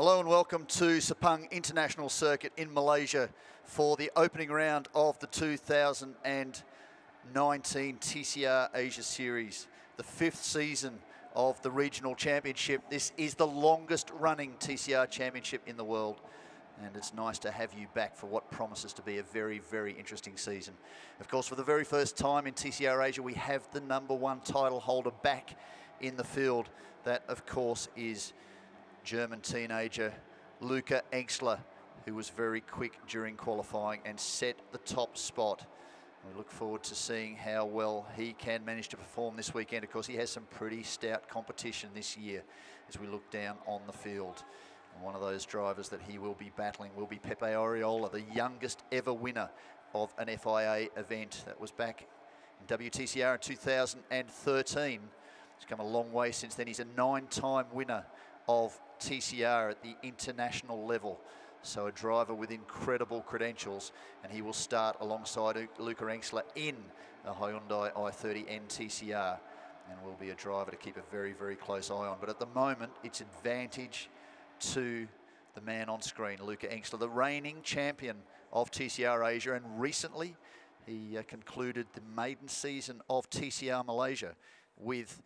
Hello and welcome to Sepang International Circuit in Malaysia for the opening round of the 2019 TCR Asia Series, the 5th season of the regional championship. This is the longest running TCR championship in the world, and it's nice to have you back for what promises to be a very, very interesting season. Of course, for the very first time in TCR Asia, we have the #1 title holder back in the field. That, of course, is German teenager Luca Engstler, who was very quick during qualifying and set the top spot. We look forward to seeing how well he can manage to perform this weekend. Of course, he has some pretty stout competition this year as we look down on the field. And one of those drivers that he will be battling will be Pepe Oriola, the youngest ever winner of an FIA event. That was back in WTCR in 2013. He's come a long way since then. He's a 9-time winner of TCR at the international level. So a driver with incredible credentials, and he will start alongside Luca Engstler in a Hyundai i30N TCR, and will be a driver to keep a very, very close eye on. But at the moment, it's advantage to the man on screen, Luca Engstler, the reigning champion of TCR Asia, and recently he concluded the maiden season of TCR Malaysia with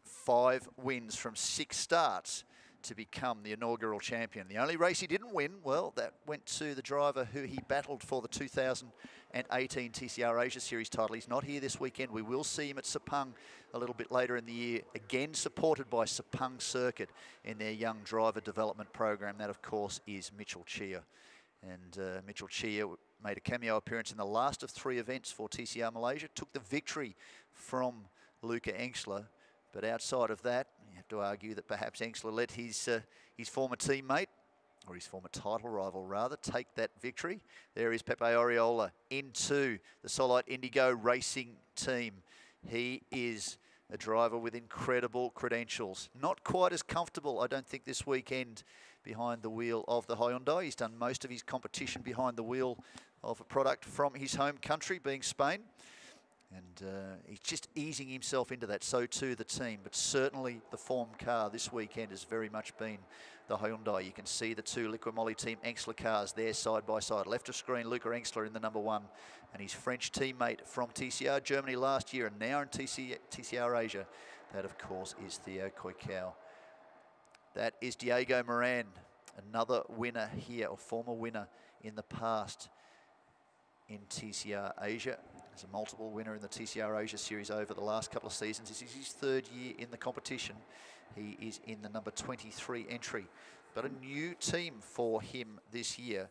5 wins from 6 starts to become the inaugural champion. The only race he didn't win, well, that went to the driver who he battled for the 2018 TCR Asia Series title. He's not here this weekend. We will see him at Sepang a little bit later in the year, again supported by Sepang Circuit in their young driver development program. That, of course, is Mitchell Chia. And Mitchell Chia made a cameo appearance in the last of 3 events for TCR Malaysia, took the victory from Luca Engstler. But outside of that, you have to argue that perhaps Engstler let his former teammate, or his former title rival rather, take that victory. There is Pepe Oriola into the Solite Indigo Racing team. He is a driver with incredible credentials. Not quite as comfortable, I don't think, this weekend behind the wheel of the Hyundai. He's done most of his competition behind the wheel of a product from his home country, being Spain. And he's just easing himself into that, so too the team. But certainly the form car this weekend has very much been the Hyundai. You can see the 2 Liqui Team Engstler cars there side by side. Left of screen, Luca Engstler in the #1, and his French teammate from TCR Germany last year and now in TCR Asia. That, of course, is Theo Coicao. That is Diego Moran, another winner here, or former winner in the past in TCR Asia. He's a multiple winner in the TCR Asia Series over the last couple of seasons. This is his 3rd year in the competition. He is in the #23 entry, but a new team for him this year.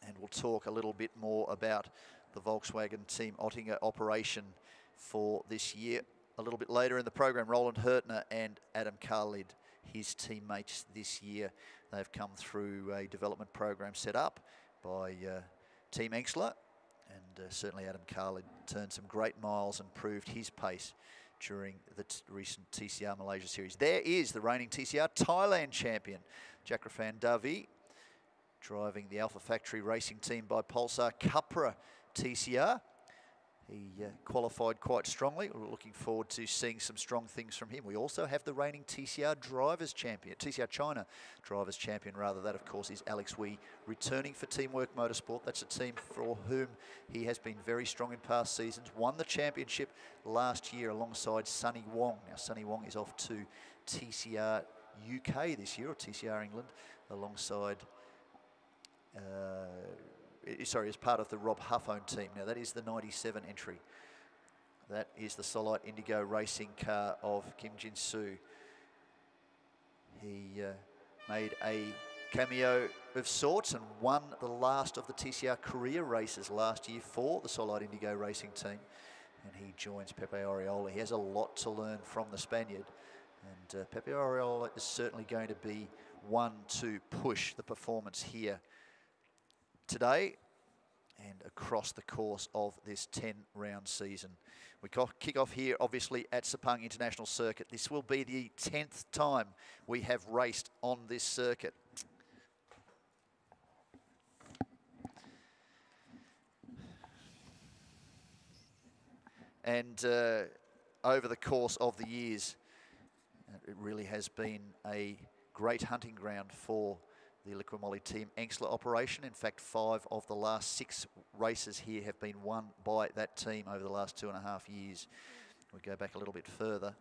And we'll talk a little bit more about the Volkswagen Team Oettinger operation for this year a little bit later in the program. Roland Hertner and Adam Khalid, his teammates this year. They've come through a development program set up by Team Engstler. And certainly Adam Khalid turned some great miles and proved his pace during the recent TCR Malaysia Series. There is the reigning TCR Thailand champion, Jakrafan Davi, driving the Alpha Factory racing team by Pulsar Capra TCR. He qualified quite strongly. We're looking forward to seeing some strong things from him. We also have the reigning TCR Drivers Champion, TCR China Drivers Champion rather. That, of course, is Alex Wee, returning for Teamwork Motorsport. That's a team for whom he has been very strong in past seasons. Won the championship last year alongside Sunny Wong. Now, Sunny Wong is off to TCR UK this year, or TCR England, alongside as part of the Rob Huff-owned team. Now, that is the 97 entry. That is the Solite Indigo Racing car of Kim Jin-soo. He made a cameo of sorts and won the last of the TCR career races last year for the Solite Indigo Racing team. And he joins Pepe Oriola. He has a lot to learn from the Spaniard. And Pepe Oriola is certainly going to be one to push the performance here today and across the course of this 10-round season. We kick off here, obviously, at Sepang International Circuit. This will be the 10th time we have raced on this circuit. And over the course of the years, it really has been a great hunting ground for the Liqui Team Angstler operation. In fact, 5 of the last 6 races here have been won by that team over the last 2.5 years. We go back a little bit further,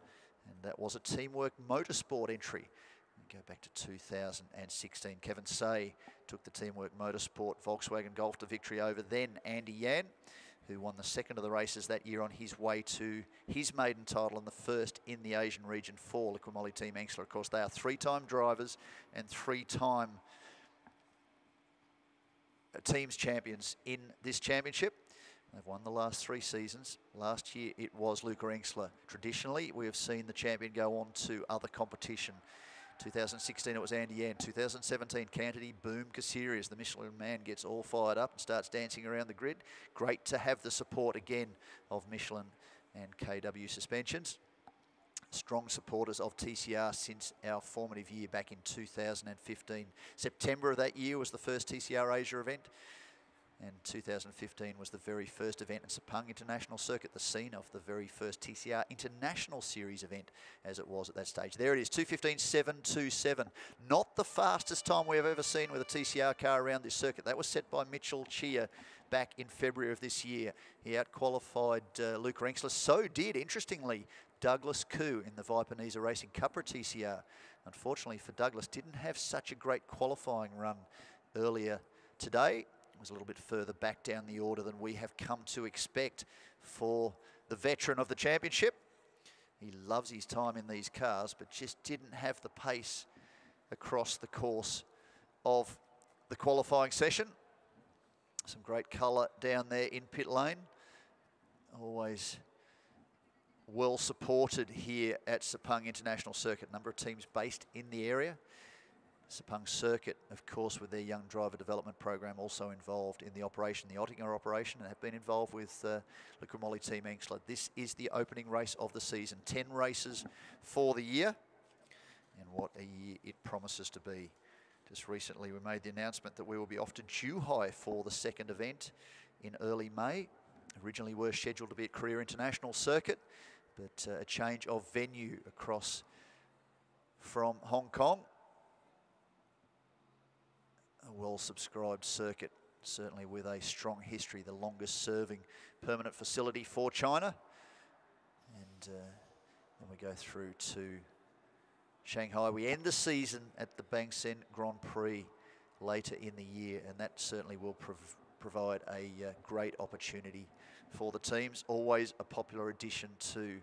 and that was a Teamwork Motorsport entry. We go back to 2016. Kevin Say took the Teamwork Motorsport Volkswagen Golf to victory over then Andy Yan, who won the second of the races that year on his way to his maiden title and the first in the Asian region for Liqui Team Angstler. Of course, they are 3-time drivers and 3-time teams champions in this championship. They've won the last 3 seasons. Last year it was Luca Engstler. Traditionally, we have seen the champion go on to other competition. 2016 it was Andy Yan. 2017 Cantony Boom Casiri as the Michelin man gets all fired up and starts dancing around the grid. Great to have the support again of Michelin and KW Suspensions. Strong supporters of TCR since our formative year back in 2015. September of that year was the first TCR Asia event, and 2015 was the very first event in Sepang International Circuit, the scene of the very first TCR International Series event as it was at that stage. There it is, 2:15.727. Not the fastest time we have ever seen with a TCR car around this circuit. That was set by Mitchell Chia back in February of this year. He out-qualified Luca Engstler. So did, interestingly, Douglas Koo in the Viper-Nisa Racing Cupra TCR. Unfortunately for Douglas, didn't have such a great qualifying run earlier today. It was a little bit further back down the order than we have come to expect for the veteran of the championship. He loves his time in these cars, but just didn't have the pace across the course of the qualifying session. Some great colour down there in pit lane. Always well supported here at Sepang International Circuit. Number of teams based in the area. Sepang Circuit, of course, with their young driver development program, also involved in the operation, the Ottinger operation, and have been involved with Liqui Team Angstler. This is the opening race of the season. 10 races for the year, and what a year it promises to be. Just recently we made the announcement that we will be off to Zhuhai for the second event in early May. Originally were scheduled to be at Korea International Circuit, but a change of venue across from Hong Kong. A well-subscribed circuit, certainly with a strong history, the longest serving permanent facility for China. And then we go through to Shanghai. We end the season at the Bangsen Grand Prix later in the year, and that certainly will provide a great opportunity for the teams. Always a popular addition to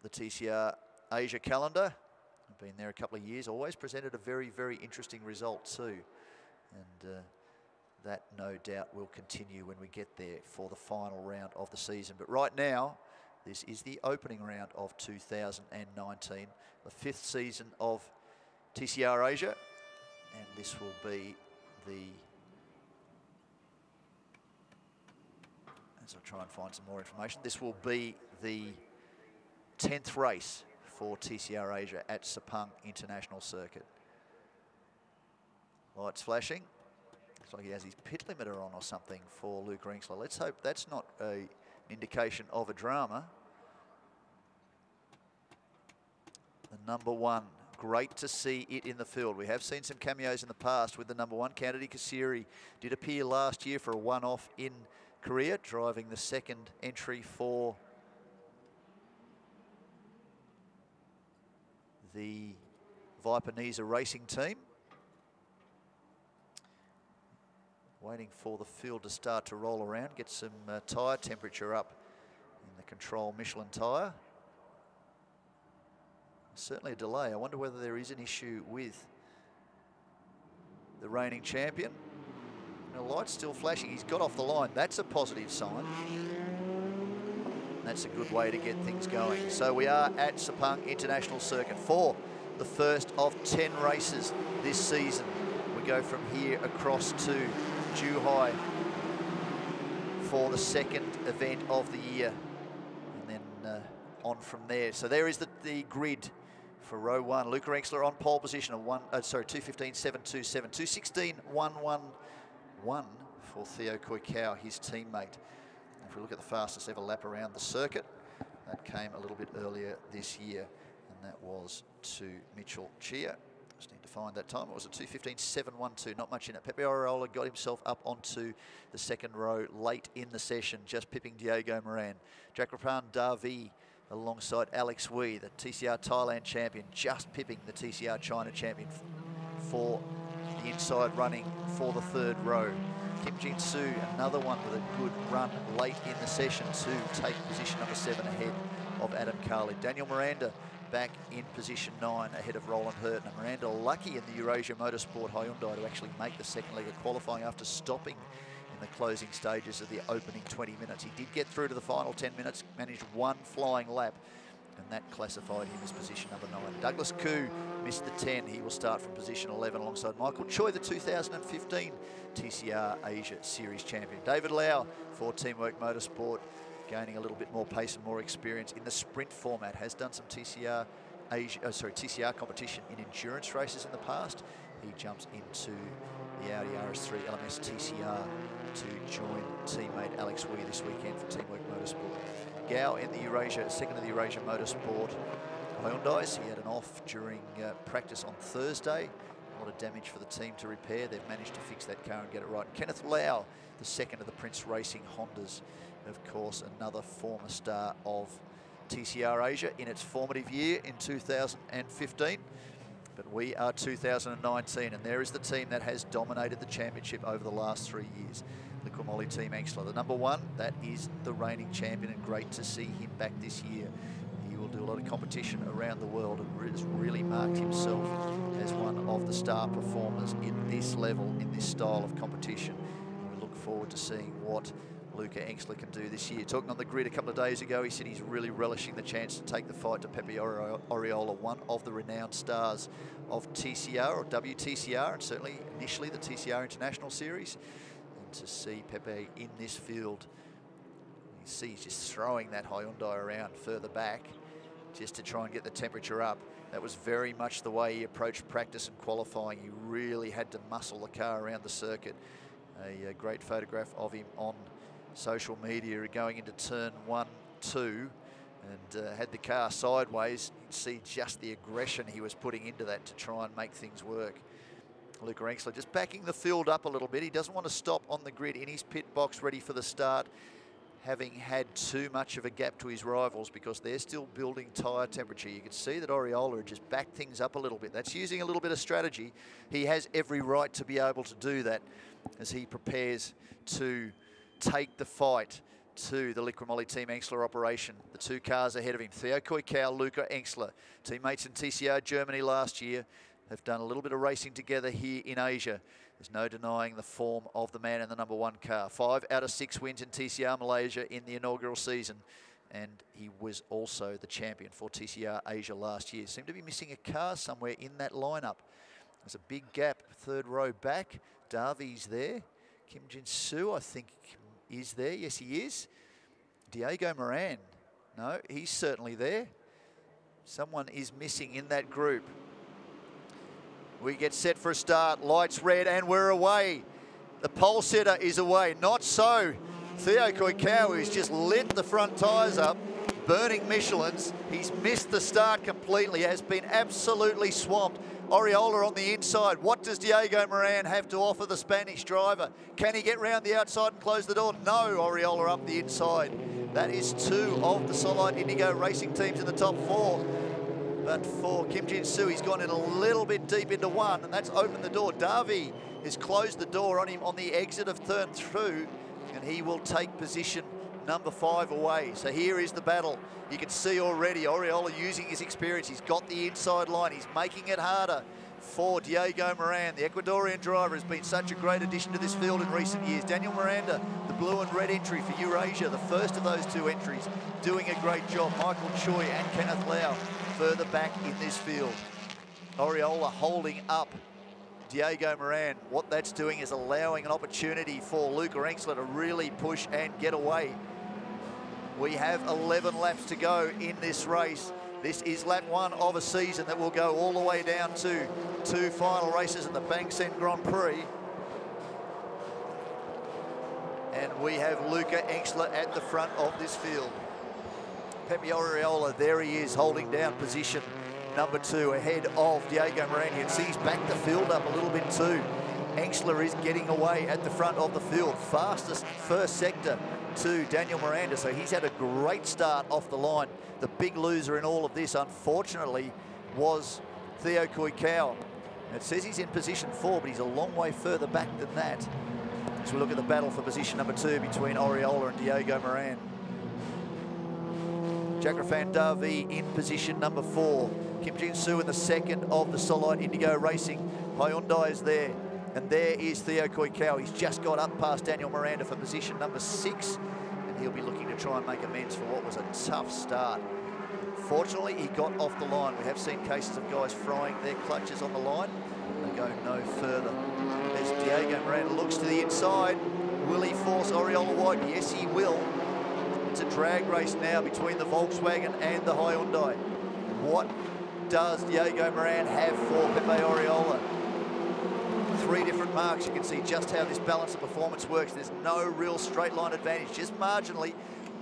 the TCR Asia calendar. I've been there a couple of years, always presented a very, very interesting result too. And that no doubt will continue when we get there for the final round of the season. But right now, this is the opening round of 2019, the 5th season of TCR Asia. And this will be the, as I try and find some more information, this will be the 10th race for TCR Asia at Sepang International Circuit. Lights flashing. Looks like he has his pit limiter on or something for Luca Engstler. Let's hope that's not an indication of a drama. The number 1, great to see it in the field. We have seen some cameos in the past with the number 1. Kennedy Kasiri did appear last year for a one-off in Korea, driving the second entry for the Viper-Nisa Racing team. Waiting for the field to start to roll around, get some tyre temperature up in the control Michelin tyre. Certainly a delay. I wonder whether there is an issue with the reigning champion. The light's still flashing. He's got off the line. That's a positive sign. That's a good way to get things going. So we are at Sepang International Circuit for the first of 10 races this season. We go from here across to Zhuhai for the second event of the year, and then on from there. So there is the grid for row 1. Luca Engstler on pole position of 2:15.727, 2:16.111 for Theo Koikau, his teammate. If we look at the fastest ever lap around the circuit, that came a little bit earlier this year, and that was to Mitchell Chia. Just need to find that time. It was a 2:15.712, not much in it. Pepe Oriola got himself up onto the second row late in the session, just pipping Diego Moran. Jakrapan Davi alongside Alex Wee, the TCR Thailand champion, just pipping the TCR China champion for the inside running for the third row. Kim Jin Soo, another one with a good run late in the session to take position number 7 ahead of Adam Khalid. Daniel Miranda back in position 9 ahead of Roland Hurt. And Miranda lucky in the Eurasia Motorsport Hyundai to actually make the second leg of qualifying after stopping in the closing stages of the opening 20 minutes. He did get through to the final 10 minutes, managed one flying lap, and that classified him as position number 9. Douglas Koo missed the 10. He will start from position 11 alongside Michael Choi, the 2015 TCR Asia Series champion. David Lau for Teamwork Motorsport, gaining a little bit more pace and more experience in the sprint format. Has done some TCR competition in endurance races in the past. He jumps into the Audi RS3 LMS TCR to join teammate Alex Wee this weekend for Teamwork Motorsport. Gao in the Eurasia, second of the Eurasia Motorsport Hyundais. He had an off during practice on Thursday. A lot of damage for the team to repair. They've managed to fix that car and get it right. Kenneth Lau, the second of the Prince Racing Hondas. Of course, another former star of TCR Asia in its formative year in 2015. But we are 2019, and there is the team that has dominated the championship over the last 3 years. Liqui Moly Team Angstler, the number 1, that is the reigning champion, and great to see him back this year. He will do a lot of competition around the world and has really marked himself as one of the star performers in this level, in this style of competition. We look forward to seeing what Luca Engstler can do this year. Talking on the grid a couple of days ago, he said he's really relishing the chance to take the fight to Pepe Oriola, one of the renowned stars of TCR or WTCR, and certainly initially the TCR International Series. And to see Pepe in this field, you see he's just throwing that Hyundai around further back just to try and get the temperature up. That was very much the way he approached practice and qualifying. He really had to muscle the car around the circuit. A great photograph of him on social media going into turn 1, 2, and had the car sideways. You'd see just the aggression he was putting into that to try and make things work. Luca Engstler just backing the field up a little bit. He doesn't want to stop on the grid in his pit box ready for the start, having had too much of a gap to his rivals because they're still building tyre temperature. You can see that Oriola had just backed things up a little bit. That's using a little bit of strategy. He has every right to be able to do that as he prepares to take the fight to the Liqui Moly Team Engstler operation. The 2 cars ahead of him, Theo Koikau, Luca Engstler, teammates in TCR Germany last year, have done a little bit of racing together here in Asia. There's no denying the form of the man in the number 1 car. 5 out of 6 wins in TCR Malaysia in the inaugural season, and he was also the champion for TCR Asia last year. Seemed to be missing a car somewhere in that lineup. There's a big gap, third row back. Davi's there. Kim Jin Soo, I think, is there. Yes, he is. Diego Moran. No, he's certainly there. Someone is missing in that group. We get set for a start. Lights red and we're away. The pole setter is away. Not so. Theo Koikau, who's just lit the front tyres up, burning Michelins. He's missed the start completely, has been absolutely swamped. Oriola on the inside. What does Diego Moran have to offer the Spanish driver? Can he get round the outside and close the door? No, Oriola up the inside. That is 2 of the Solite Indigo racing teams in the top 4. But for Kim Jin Soo, he's gone in a little bit deep into 1, and that's opened the door. Davi has closed the door on him on the exit of turn 2, and he will take position number 5 away. So here is the battle. You can see already Oriola using his experience. He's got the inside line. He's making it harder for Diego Moran. The Ecuadorian driver has been such a great addition to this field in recent years. Daniel Miranda, the blue and red entry for Eurasia, the first of those 2 entries, doing a great job. Michael Choi and Kenneth Lau further back in this field. Oriola holding up Diego Moran. What that's doing is allowing an opportunity for Luca Engstler to really push and get away. We have 11 laps to go in this race. This is lap 1 of a season that will go all the way down to 2 final races at the Bangsen Grand Prix. And we have Luca Engstler at the front of this field. Pepe Oriola, there he is, holding down position number 2 ahead of Diego Moran. You can see he's backed the field up a little bit too. Engstler is getting away at the front of the field. Fastest first sector to Daniel Miranda, so he's had a great start off the line. The big loser in all of this, unfortunately, was Theo Koikau. It says he's in position 4, but he's a long way further back than that. As we look at the battle for position number 2 between Oriola and Diego Moran. Jagrafan Davi in position number 4. Kim Jin-soo in the second of the Solite Indigo Racing. Hyundai is there. And there is Theo Koikau. He's just got up past Daniel Miranda for position number 6. And he'll be looking to try and make amends for what was a tough start. Fortunately, he got off the line. We have seen cases of guys frying their clutches on the line. They go no further. As Diego Miranda looks to the inside. Will he force Oriola wide? Yes, he will. It's a drag race now between the Volkswagen and the Hyundai. What does Diego Moran have for Pepe Oriola? 3 different marks. You can see just how this balance of performance works. There's no real straight line advantage, just marginally.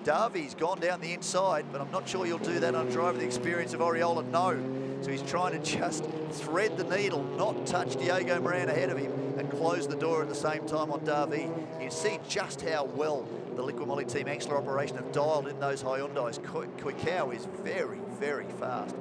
Davi's gone down the inside, but I'm not sure you'll do that on a driver the experience of Oriola. No. So he's trying to just thread the needle, not touch Diego Moran ahead of him, and close the door at the same time on Davi. You can see just how well the Liqui Moly Team Engstler operation have dialed in those Hyundais. Koikau is very, very fast.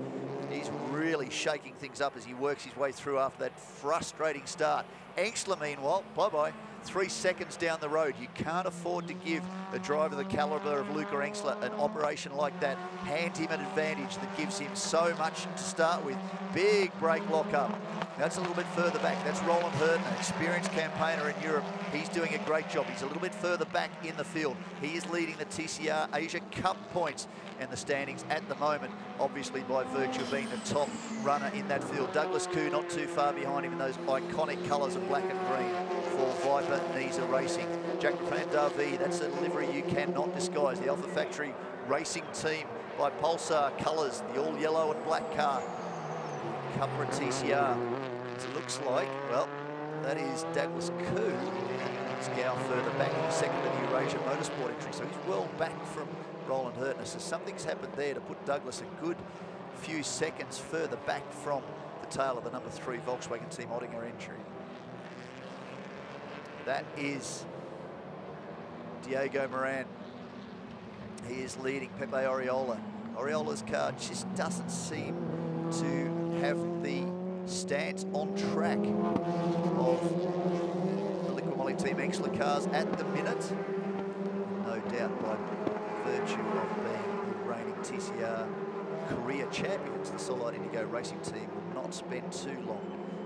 He's really shaking things up as he works his way through after that frustrating start. Engstler, meanwhile, bye-bye, 3 seconds down the road. You can't afford to give a driver the caliber of Luca Engstler an operation like that. Hand him an advantage that gives him so much to start with. Big brake lock up. That's a little bit further back. That's Roland Hurton, an experienced campaigner in Europe. He's doing a great job. He's a little bit further back in the field. He is leading the TCR Asia Cup points and the standings at the moment, obviously by virtue of being the top runner in that field. Douglas Koo not too far behind him in those iconic colours of black and green for Viper Nisa Racing. Jack Van Davi, that's a livery you cannot disguise. The Alpha Factory Racing Team by Pulsar colours, the all yellow and black car. Cupra TCR. It looks like, well, that is Douglas Koo. Scow further back in the second of the Eurasia Motorsport entry, so he's well back from Roland Hurtner. So something's happened there to put Douglas a good few seconds further back from the tail of the number 3 Volkswagen Team Ottinger entry. That is Diego Moran. He is leading Pepe Oriola. Oriola's car just doesn't seem to have the stance on track of the Liqui Moly Team Engstler cars at the minute. No doubt by virtue of being the reigning TCR career champions, the Solite Indigo Racing Team will not spend too long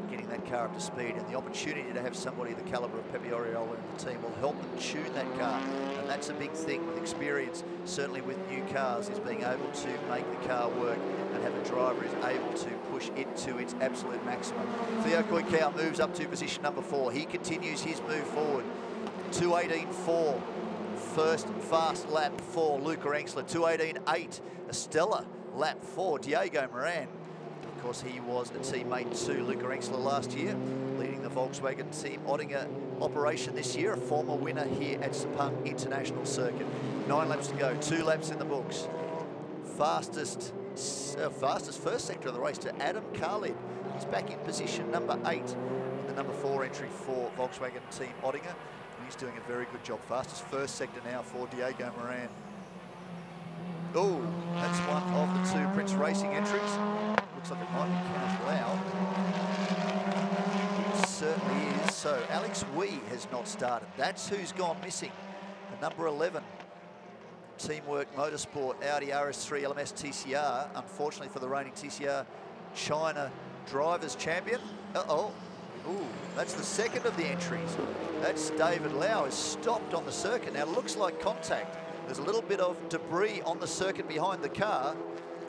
getting that car up to speed, and the opportunity to have somebody the caliber of Pepe Oriola in the team will help them tune that car, and that's a big thing with experience, certainly with new cars, is being able to make the car work and have a driver who's able to push it to its absolute maximum. Theo Koikau moves up to position number 4. He continues his move forward. 2:18.4, first fast lap for Luca Engstler. 2:18.8, a stellar lap for Diego Moran. Of course, he was a teammate to Luca Engstler last year, leading the Volkswagen Team Ottinger operation this year, a former winner here at Sepang International Circuit. 9 laps to go, 2 laps in the books. Fastest first sector of the race to Adam Khalid. He's back in position number 8 in the number 4 entry for Volkswagen Team Ottinger. And he's doing a very good job. Fastest first sector now for Diego Moran. Oh, that's one of the 2 Prince Racing entries. Looks like it might be Kenneth Lau. It certainly is. So Alex Wee has not started. That's who's gone missing. The number 11. Teamwork Motorsport Audi RS3 LMS TCR. Unfortunately for the reigning TCR China Drivers Champion. Uh-oh. Ooh, that's the second of the entries. That's David Lau is stopped on the circuit. Now, it looks like contact. There's a little bit of debris on the circuit behind the car.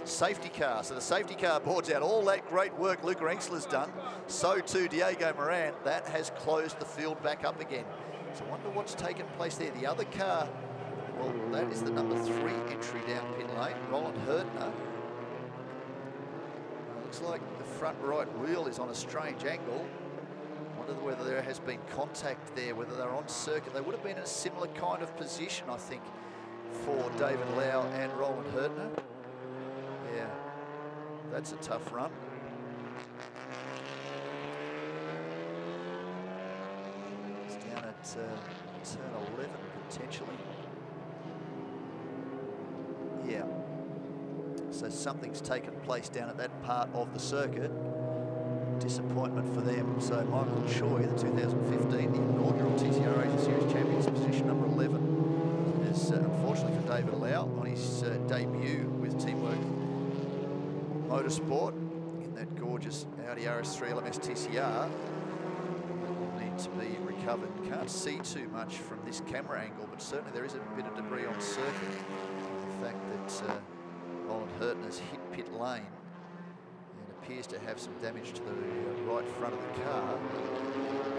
Safety car. So the safety car boards out all that great work Luca Engstler's done. So too Diego Moran. That has closed the field back up again. So I wonder what's taken place there. The other car, well, that is the number 3 entry down pit lane, Roland Hurtner. Looks like the front right wheel is on a strange angle. Wonder whether there has been contact there, whether they're on circuit. They would have been in a similar kind of position, I think, for David Lau and Roland Hurtner. Yeah, that's a tough run. It's down at turn 11 potentially. Yeah. So something's taken place down at that part of the circuit. Disappointment for them. So Michael Choi, the 2015, the inaugural TCR Asia Series champions, position number 11, is unfortunately for David Lau on his debut with Teamwork Motorsport in that gorgeous Audi RS3 LMS TCR. Will need to be recovered. Can't see too much from this camera angle, but certainly there is a bit of debris on circuit. The fact that Roland Hurton has hit pit lane and appears to have some damage to the right front of the car,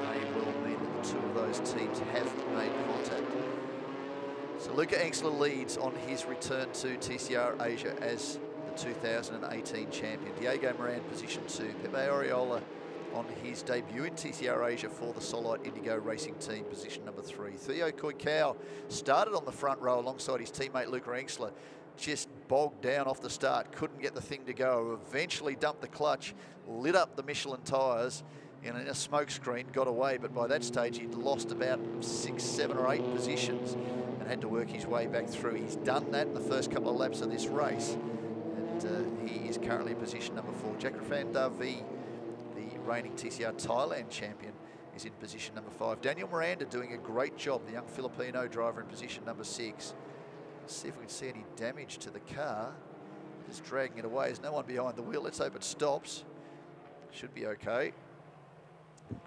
may well mean that the two of those teams have made contact. So Luca Engstler leads on his return to TCR Asia as the 2018 champion. Diego Moran, position 2. Pepe Oriola on his debut in TCR Asia for the Solite Indigo Racing Team, position number 3. Theo Koikau started on the front row alongside his teammate Luca Engstler. Just bogged down off the start, couldn't get the thing to go, eventually dumped the clutch, lit up the Michelin tyres in a smoke screen, got away, but by that stage he'd lost about 6, 7 or 8 positions and had to work his way back through. He's done that in the first couple of laps of this race, and he is currently in position number 4. Jackrafan Davi, the reigning TCR Thailand champion, is in position number 5. Daniel Miranda doing a great job, the young Filipino driver, in position number 6. See if we can see any damage to the car. Just dragging it away. There's no one behind the wheel. Let's hope it stops. Should be okay.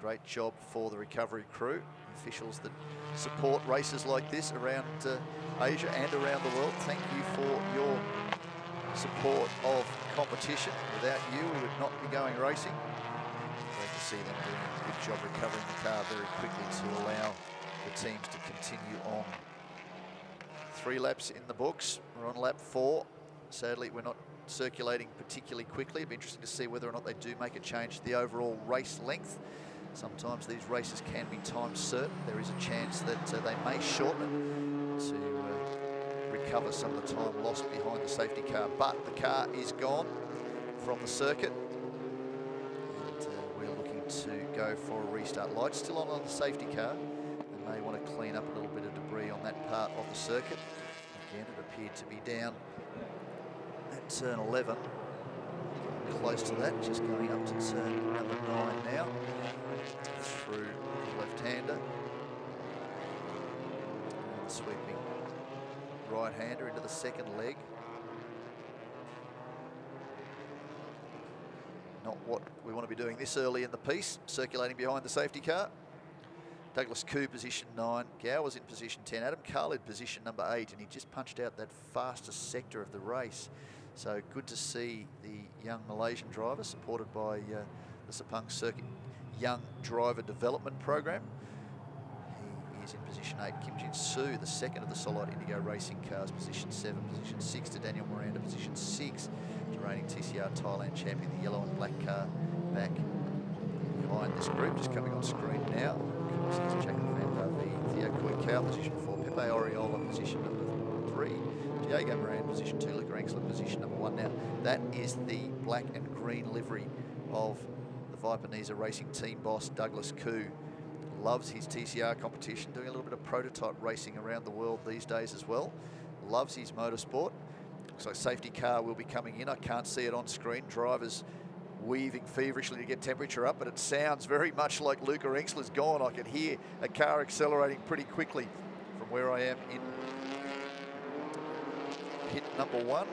Great job for the recovery crew, officials that support races like this around Asia and around the world. Thank you for your support of competition. Without you, we would not be going racing. Great to see them doing a good job recovering the car very quickly to allow the teams to continue on. 3 laps in the books. We're on lap 4. Sadly, we're not circulating particularly quickly. It'd be interesting to see whether or not they do make a change to the overall race length. Sometimes these races can be time certain. There is a chance that they may shorten it to recover some of the time lost behind the safety car. But the car is gone from the circuit. And we're looking to go for a restart. Lights still on the safety car. They may want to clean up a little bit of debris on that part of the circuit. Again, it appeared to be down at turn 11. Close to that, just going up to turn number 9 now. Through the left-hander. Sweeping right-hander into the second leg. Not what we want to be doing this early in the piece, circulating behind the safety car. Douglas Koo, position 9. Gow was in position 10. Adam Khalid, position number 8, and he just punched out that fastest sector of the race. So good to see the young Malaysian driver, supported by the Sepang Circuit Young Driver Development Program. He is in position 8. Kim Jin Soo, the second of the Solite Indigo Racing cars, position 7. Position 6 to Daniel Miranda, position 6 to reigning TCR Thailand champion, the yellow and black car back behind this group, just coming on screen now. Jackrafan Davi, Theo Koikau, position 4. Pepe Oriola, position number 3. Diego Moran, position 2. Luca Engstler, position number 1. Now, that is the black and green livery of the Vipanese Racing team boss, Douglas Koo. Loves his TCR competition, doing a little bit of prototype racing around the world these days as well. Loves his motorsport. Looks like safety car will be coming in. I can't see it on screen. Drivers weaving feverishly to get temperature up, but it sounds very much like Luca Engstler's gone. I can hear a car accelerating pretty quickly from where I am in pit number 1.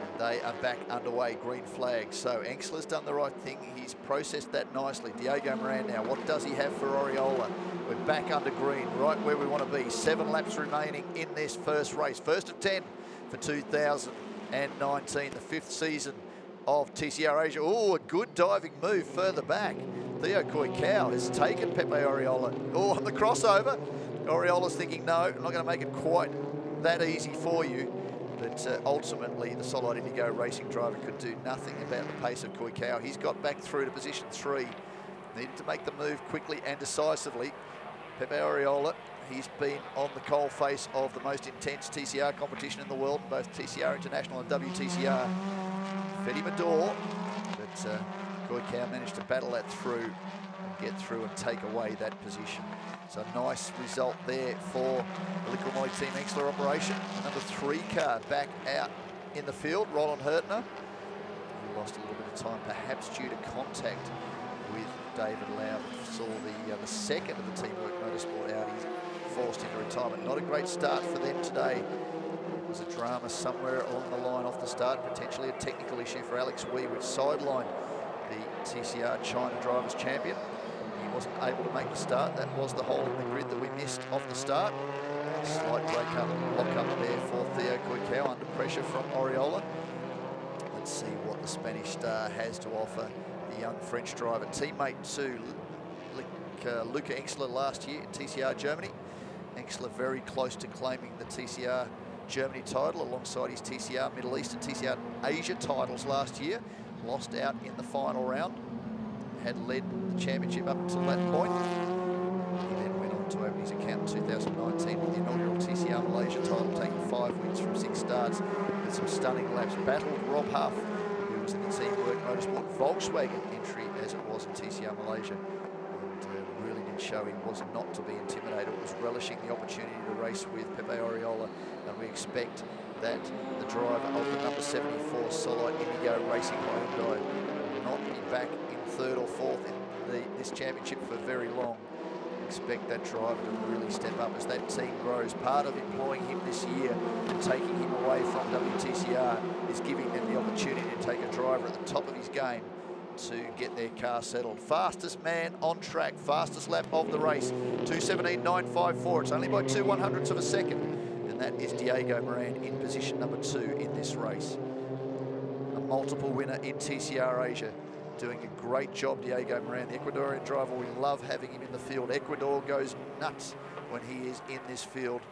And they are back underway, green flag. So Engstler's done the right thing. He's processed that nicely. Diego Moran now, what does he have for Oriola? We're back under green, right where we want to be. 7 laps remaining in this first race. First of 10 for 2019, the 5th season of TCR Asia. Oh, a good diving move further back. Theo Koikau has taken Pepe Oriola. Oh, on the crossover. Oriola's thinking, no, I'm not going to make it quite that easy for you. But ultimately, the Solite Indigo Racing driver could do nothing about the pace of Koikau. He's got back through to position 3. Needed to make the move quickly and decisively. Pepe Oriola, he's been on the coalface of the most intense TCR competition in the world, both TCR International and WTCR. Petty Mador, but Koi Cow managed to battle that through and get through and take away that position. So nice result there for the Liquid Moly Team Exler operation. The number 3 car back out in the field, Roland Hertner. He lost a little bit of time, perhaps due to contact with David Lau. Saw the second of the Teamwork Motorsport Audis forced into retirement. Not a great start for them today. It was a drama somewhere along the line off the start, potentially a technical issue for Alex Wee, which sidelined the TCR China Drivers' Champion. He wasn't able to make the start. That was the hole in the grid that we missed off the start. Slight break-up, lock-up there for Theo Coicao under pressure from Oriola. Let's see what the Spanish star has to offer the young French driver. Teammate to Luca Engstler last year in TCR Germany. Engstler very close to claiming the TCR Germany title alongside his TCR Middle East and TCR Asia titles last year. Lost out in the final round. Had led the championship up until that point. He then went on to open his account in 2019 with the inaugural TCR Malaysia title, taking 5 wins from 6 starts with some stunning laps. Battled Rob Huff, who was in the Teamwork Motorsport Volkswagen entry as it was in TCR Malaysia. And really did show he was not to be intimidated. Was relishing the opportunity to race with Pepe Oriola, and we expect that the driver of the number 74 Solite Indigo Racing Hyundai will not be back in 3rd or 4th in this championship for very long. Expect that driver to really step up as that team grows. Part of employing him this year and taking him away from WTCR is giving them the opportunity to take a driver at the top of his game to get their car settled. Fastest man on track, fastest lap of the race, 2:17.954. It's only by 2/100ths of a second, and that is Diego Moran in position number 2 in this race. A multiple winner in TCR Asia. Doing a great job, Diego Moran, the Ecuadorian driver. We love having him in the field. Ecuador goes nuts when he is in this field.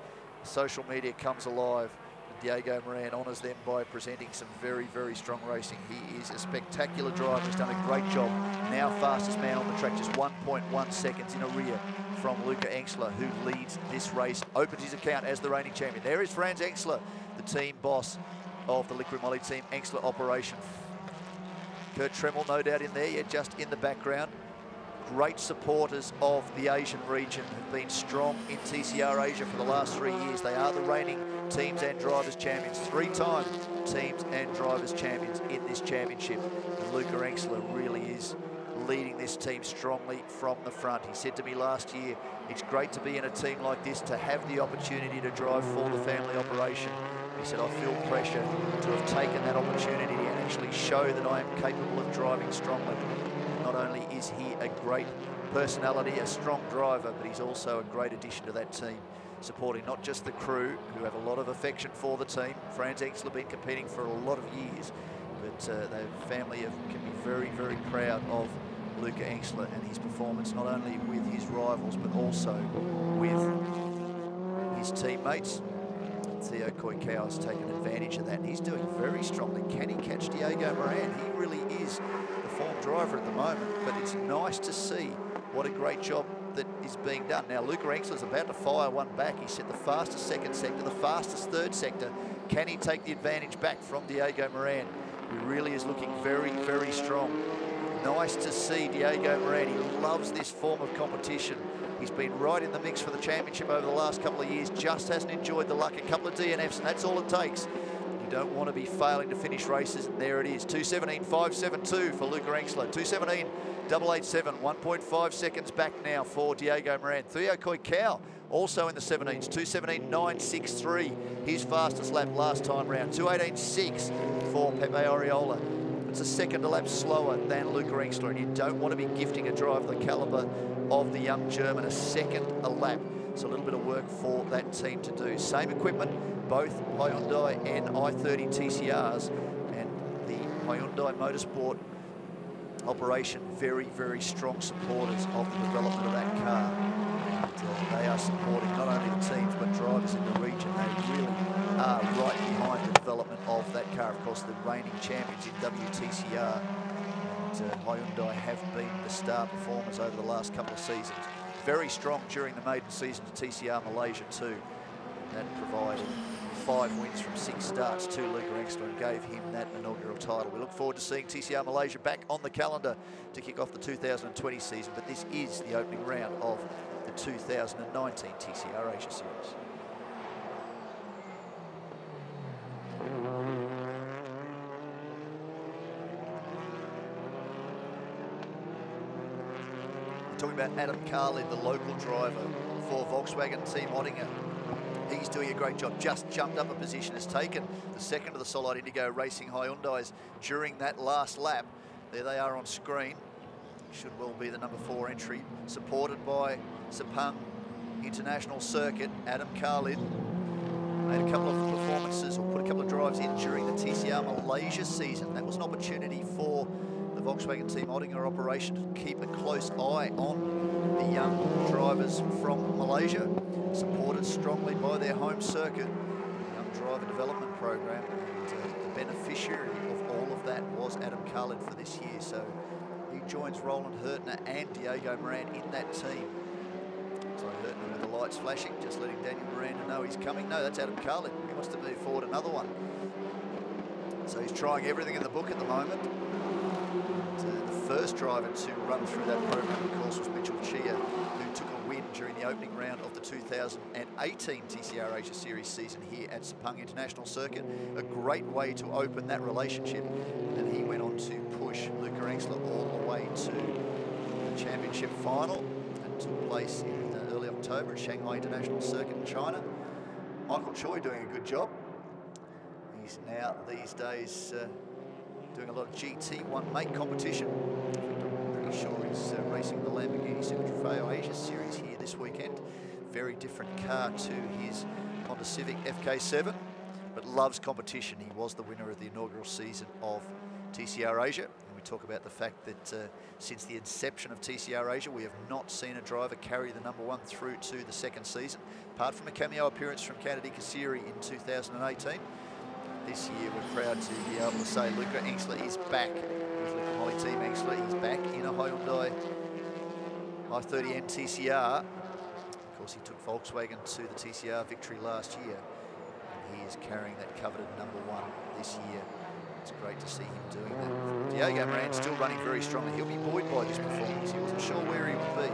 Social media comes alive. Diego Moran honours them by presenting some very, very strong racing. He is a spectacular driver. He's done a great job. Now fastest man on the track, just 1.1 seconds in a rear from Luca Engstler, who leads this race, opens his account as the reigning champion. There is Franz Engstler, the team boss of the Liquid Moly Team Engstler operation. Kurt Tremmel, no doubt in there, yet just in the background. Great supporters of the Asian region, have been strong in TCR Asia for the last 3 years. They are the reigning teams and drivers champions, 3-time teams and drivers champions in this championship. And Luca Engstler really is leading this team strongly from the front. He said to me last year, it's great to be in a team like this, to have the opportunity to drive for the family operation. He said, I feel pressure to have taken that opportunity and actually show that I am capable of driving strongly. Not only is he a great personality, a strong driver, but he's also a great addition to that team, supporting not just the crew, who have a lot of affection for the team. Franz Engstler been competing for a lot of years, but the family can be very, very proud of Luca Engstler and his performance, not only with his rivals, but also with his teammates. Theo Coicao has taken advantage of that, and he's doing very strongly. Can he catch Diego Moran? He really is the form driver at the moment, but it's nice to see what a great job that is being done. Now, Luca Engstler's about to fire one back. He set the fastest second sector, the fastest third sector. Can he take the advantage back from Diego Moran, who really is looking very, very strong? Nice to see Diego Moran. He loves this form of competition. He's been right in the mix for the championship over the last couple of years, just hasn't enjoyed the luck. A couple of DNFs, and that's all it takes. You don't want to be failing to finish races, and there it is. 2:17.572 for Luca Engstler. 2:17.887, 1.5 seconds back now for Diego Moran. Theo Coicao also in the 17s, 2:17.963, his fastest lap last time round. 2:18.6 for Pepe Oriola. It's a second a lap slower than Luca Engstler, and you don't want to be gifting a driver the calibre of the young German a second a lap. So a little bit of work for that team to do. Same equipment, both Hyundai and i30 TCRs, and the Hyundai Motorsport operation, very, very strong supporters of the development of that car. And they are supporting not only the teams but drivers in the region. They really are right behind the development of that car. Of course, the reigning champions in WTCR. Hyundai have been the star performers over the last couple of seasons. Very strong during the maiden season to TCR Malaysia too. That provided 5 wins from 6 starts to Luca Engstler and gave him that inaugural title. We look forward to seeing TCR Malaysia back on the calendar to kick off the 2020 season, but this is the opening round of the 2019 TCR Asia Series. We're talking about Adam Khalid, the local driver for Volkswagen Team Ottinger. He's doing a great job, just jumped up a position, has taken the second of the Solid Indigo Racing Hyundais during that last lap. There they are on screen. Should well be the number 4 entry, supported by Sepang International Circuit. Adam Khalid made a couple of performances, or put a couple of drives in during the TCR Malaysia season. That was an opportunity for the Volkswagen Team Ottinger operation to keep a close eye on the young drivers from Malaysia, supported strongly by their home circuit, young driver development program. And the beneficiary of all of that was Adam Khalid for this year. So he joins Roland Hurtner and Diego Moran in that team. So Hurtner with the lights flashing, just letting Daniel Miranda know he's coming. No, that's Adam Khalid. He wants to move forward another one. So he's trying everything in the book at the moment. The first driver to run through that program, of course, was Mitchell Chia, who took a win during the opening round of the 2018 TCR Asia Series season here at Sepang International Circuit. A great way to open that relationship. And he went on to push Luca Engstler all the way to the championship final, and took place in early October at Shanghai International Circuit in China. Michael Choi doing a good job. He's now these days doing a lot of GT1 mate competition. I'm pretty sure he's racing the Lamborghini Super Trofeo Asia Series here this weekend. Very different car to his Honda Civic FK7, but loves competition. He was the winner of the inaugural season of TCR Asia. And we talk about the fact that since the inception of TCR Asia, we have not seen a driver carry the number 1 through to the second season, apart from a cameo appearance from Kennedy Kasiri in 2018. This year we're proud to be able to say Luca Engstler is back with Luca Molly Team Engstler. He's back in a Hyundai i30N TCR. Of course, he took Volkswagen to the TCR victory last year, and he is carrying that coveted number 1 this year. It's great to see him doing that. Diego Moran still running very strongly. He'll be buoyed by this performance. He wasn't sure where he would be.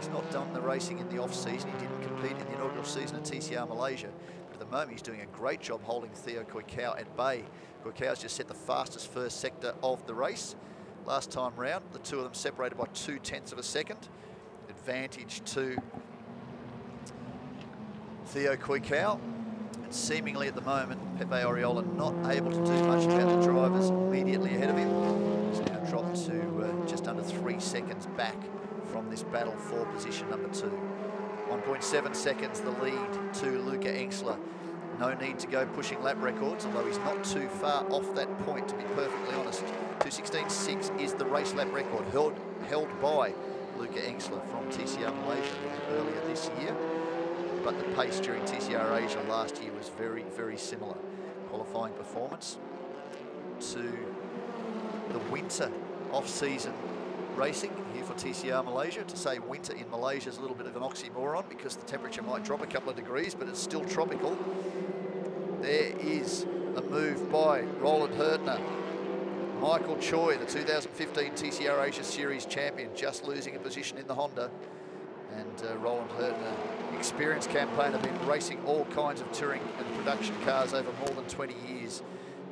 He's not done the racing in the off-season. He didn't compete in the inaugural season at TCR Malaysia. But at the moment, he's doing a great job holding Theo Koikau at bay. Koikau's just set the fastest first sector of the race. Last time round, the two of them separated by 0.2 of a second. Advantage to Theo Koikau. And seemingly at the moment, Pepe Oriola not able to do much about the drivers immediately ahead of him. He's now dropped to just under 3 seconds back from this battle for position number 2. 1.7 seconds the lead to Luca Engstler. No need to go pushing lap records, although he's not too far off that point, to be perfectly honest. 2:16.6 is the race lap record held by Luca Engstler from TCR Malaysia earlier this year. But the pace during TCR Asia last year was very, very similar. Qualifying performance to the winter off-season racing here for TCR Malaysia. To say winter in Malaysia is a little bit of an oxymoron because the temperature might drop a couple of degrees, but it's still tropical. There is a move by Roland Hurtner. Michael Choi, the 2015 TCR Asia Series champion, just losing a position in the Honda. And Roland Hurtner, experienced campaigner, been racing all kinds of touring and production cars over more than 20 years,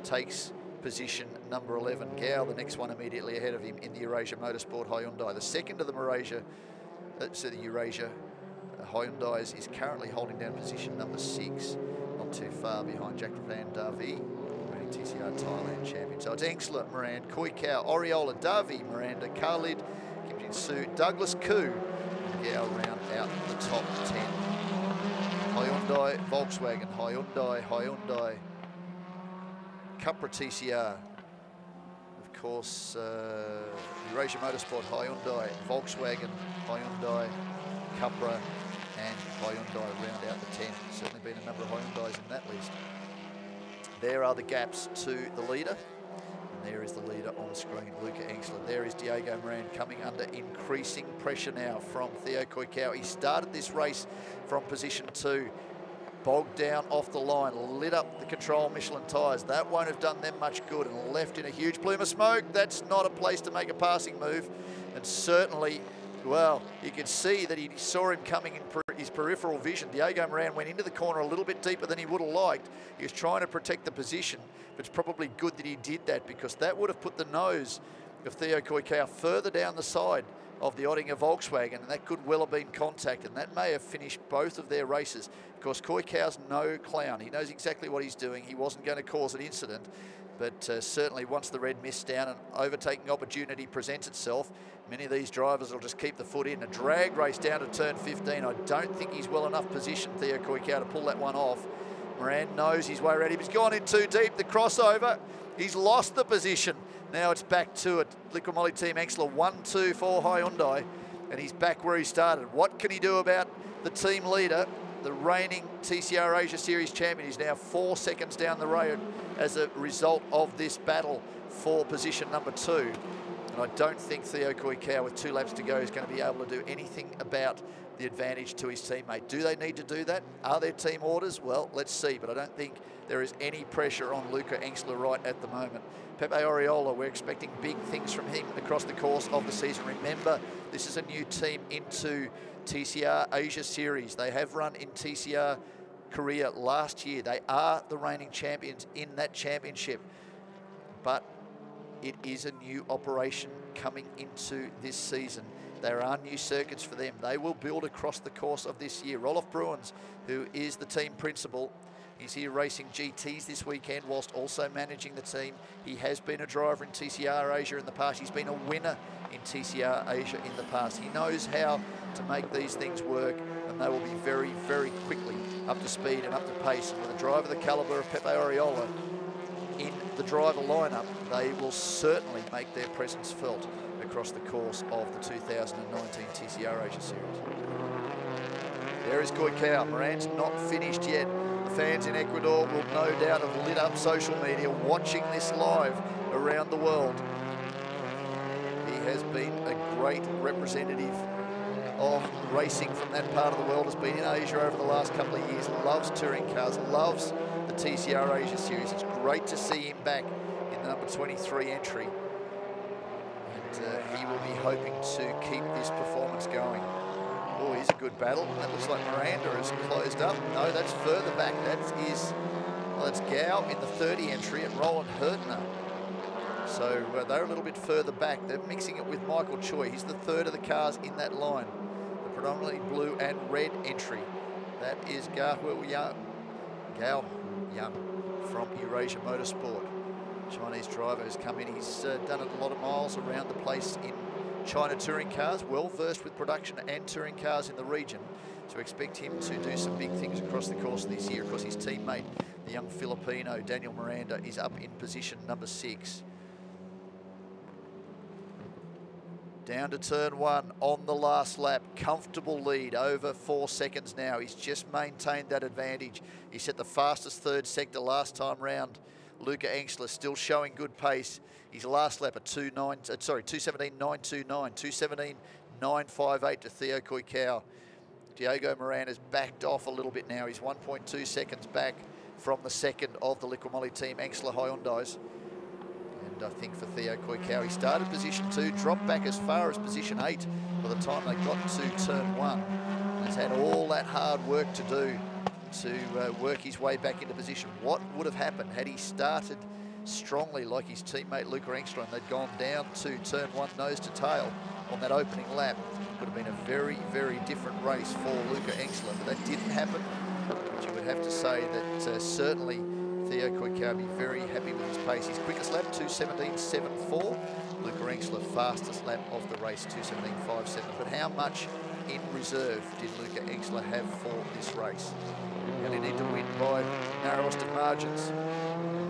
takes position number 11. Gao, the next one immediately ahead of him in the Eurasia Motorsport Hyundai. The second of the the Eurasia Hyundais is currently holding down position number 6, not too far behind Jakrapan Davi, reigning TCR Thailand champion. So it's Engstler, Moran, Koikau, Oriola, Davi, Miranda, Khalid, Kim Jin Soo, Douglas Koo, and Gao round out the top 10. Hyundai, Volkswagen, Hyundai, Cupra TCR, of course, Eurasia Motorsport, Hyundai, Volkswagen, Hyundai, Cupra, and Hyundai round out the 10. Certainly been a number of Hyundais in that list. There are the gaps to the leader, and there is the leader on screen, Luca Engstler. There is Diego Moran coming under increasing pressure now from Theo Koikau. He started this race from position 2. bogged down off the line, lit up the control Michelin tyres. That won't have done them much good, and left in a huge plume of smoke. That's not a place to make a passing move. And certainly, well, you could see that he saw him coming in his peripheral vision. Diego Moran went into the corner a little bit deeper than he would have liked. He was trying to protect the position, but it's probably good that he did that, because that would have put the nose of Theo Koikau further down the side of the Oettinger Volkswagen, and that could well have been contact, and that may have finished both of their races. Of course, Koikau's no clown. He knows exactly what he's doing. He wasn't going to cause an incident, but certainly once the red mist down and overtaking opportunity presents itself, many of these drivers will just keep the foot in. A drag race down to turn 15. I don't think he's well enough positioned, Theo Koikau, to pull that one off. Moran knows his way around him. He's gone in too deep. The crossover, he's lost the position. Now it's back to it. Liqui Moly Team Engstler 1-2 for Hyundai, and he's back where he started. What can he do about the team leader, the reigning TCR Asia Series champion? He's now 4 seconds down the road as a result of this battle for position number 2. And I don't think Theo Koikau, with 2 laps to go, is going to be able to do anything about the advantage to his teammate. Do they need to do that? Are there team orders? Well, let's see, but I don't think there is any pressure on Luca Engstler right at the moment. Pepe Oriola, we're expecting big things from him across the course of the season. Remember, this is a new team into TCR Asia Series. They have run in TCR Korea last year. They are the reigning champions in that championship, but it is a new operation coming into this season. There are new circuits for them. They will build across the course of this year. Roloff Bruins, who is the team principal, he's here racing GTs this weekend whilst also managing the team. He has been a driver in TCR Asia in the past. He's been a winner in TCR Asia in the past. He knows how to make these things work, and they will be very, very quickly up to speed and up to pace. And with a driver the calibre of Pepe Oriola in the driver lineup, they will certainly make their presence felt across the course of the 2019 TCR Asia Series. There is Koikau. Moran's not finished yet. The fans in Ecuador will no doubt have lit up social media watching this live around the world. He has been a great representative of racing from that part of the world, has been in Asia over the last couple of years, loves touring cars, loves the TCR Asia Series. It's great to see him back in the number 23 entry. And he will be hoping to keep this performance going. Oh, here's a good battle. That looks like Miranda has closed up. No, that's further back. That is, well, that's Gao in the 30 entry and Roland Hertner. So they're a little bit further back. They're mixing it with Michael Choi. He's the third of the cars in that line. The predominantly blue and red entry. That is Gao Yang from Eurasia Motorsport. Chinese driver has come in. He's done a lot of miles around the place in China touring cars, well versed with production and touring cars in the region. So expect him to do some big things across the course of this year. Of course, his teammate, the young Filipino, Daniel Miranda, is up in position number 6. Down to turn 1 on the last lap. Comfortable lead, over 4 seconds now. He's just maintained that advantage. He set the fastest third sector last time round. Luca Engstler still showing good pace. His last lap at 2:17.929, 2:17.958 to Theo Koikau. Diego Moran has backed off a little bit now. He's 1.2 seconds back from the second of the Liqui Moly Team Engstler Hyundais. And I think for Theo Koikau, he started position 2, dropped back as far as position 8 by the time they got to turn 1. And has had all that hard work to do to work his way back into position. What would have happened had he started strongly like his teammate Luca Engstler and they'd gone down to turn 1 nose to tail on that opening lap? Would have been a very, very different race for Luca Engstler, but that didn't happen. But you would have to say that certainly Theo Koikau be very happy with his pace. His quickest lap, 2:17.74. Luca Engstler, fastest lap of the race, 2:17.57. But how much in reserve did Luca Engstler have for this race? And he need to win by narrowest of margins.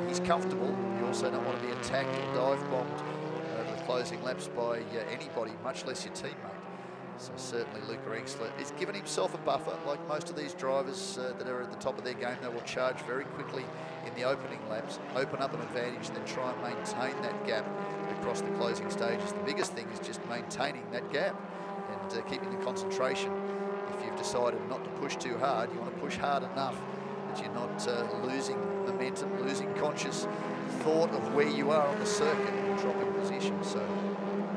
He's comfortable. You also don't want to be attacked or dive bombed over the closing laps by anybody, much less your teammate. So certainly Luca Engstler is giving himself a buffer. Like most of these drivers that are at the top of their game, they will charge very quickly in the opening laps, open up an advantage, then try and maintain that gap across the closing stages. The biggest thing is just maintaining that gap and keeping the concentration. If you've decided not to push too hard, you want to push hard enough that you're not losing momentum, losing conscious thought of where you are on the circuit and dropping position. So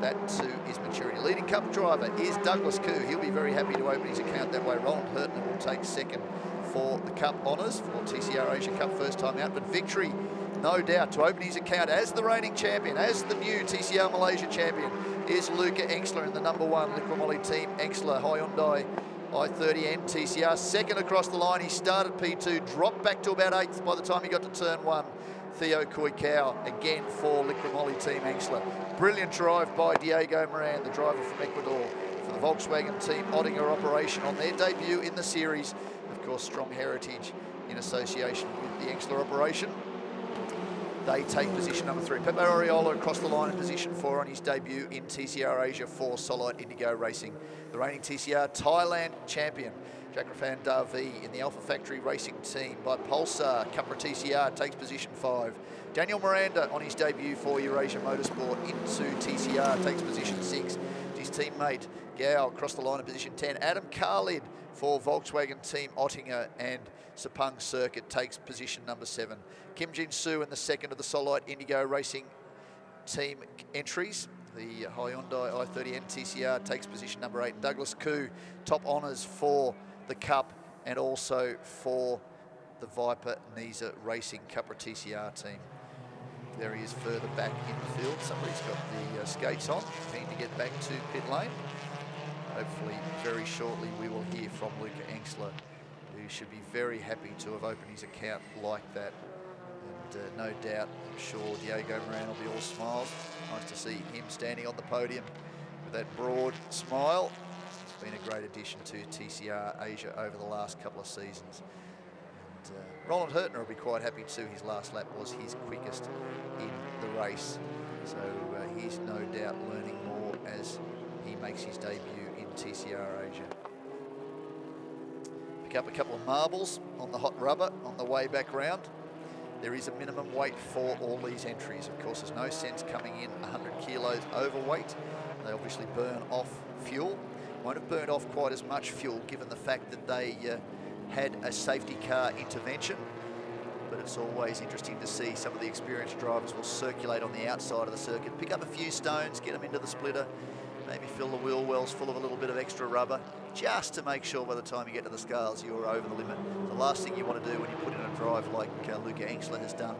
that too is maturity. Leading Cup driver is Douglas Koo. He'll be very happy to open his account that way. Roland Hurtner will take second for the Cup honours for TCR Asia Cup first time out. But victory, no doubt, to open his account as the reigning champion, as the new TCR Malaysia champion, is Luca Engstler in the number 1 Liqui team. Engstler, Hyundai i30N TCR, second across the line. He started P2, dropped back to about 8th by the time he got to turn 1. Theo Coicao, again for Liqui team Engstler. Brilliant drive by Diego Moran, the driver from Ecuador, for the Volkswagen team Ottinger operation on their debut in the series. Of course, strong heritage in association with the Engstler operation. They take position number 3. Pepe Oriola across the line in position 4 on his debut in TCR Asia for Solite Indigo Racing. The reigning TCR Thailand champion, Jakrafan Darvi in the Alpha Factory Racing team by Pulsar Capra TCR takes position 5. Daniel Miranda on his debut for Eurasia Motorsport into TCR takes position 6. His teammate Gao across the line in position 10. Adam Khalid for Volkswagen team Ottinger and Sepang Circuit takes position number 7. Kim Jin Soo in the second of the Solite Indigo Racing team entries. The Hyundai i30N TCR takes position number 8. Douglas Koo, top honours for the Cup and also for the Viper Nisa Racing Capra TCR team. There he is further back in the field. Somebody's got the skates on, keen to get back to pit lane. Hopefully very shortly we will hear from Luca Engstler, who should be very happy to have opened his account like that. And no doubt, I'm sure Diego Moran will be all smiles. Nice to see him standing on the podium with that broad smile. It's been a great addition to TCR Asia over the last couple of seasons. And Roland Hurtner will be quite happy too. His last lap was his quickest in the race. So he's no doubt learning more as he makes his debut in TCR Asia. Pick up a couple of marbles on the hot rubber on the way back round. There is a minimum weight for all these entries. Of course, there's no sense coming in 100 kilos overweight. They obviously burn off fuel. Won't have burned off quite as much fuel given the fact that they had a safety car intervention. But it's always interesting to see some of the experienced drivers will circulate on the outside of the circuit, pick up a few stones, get them into the splitter, maybe fill the wheel wells full of a little bit of extra rubber, just to make sure by the time you get to the scales you're over the limit. The last thing you want to do when you put in a drive like Luca Engstler has done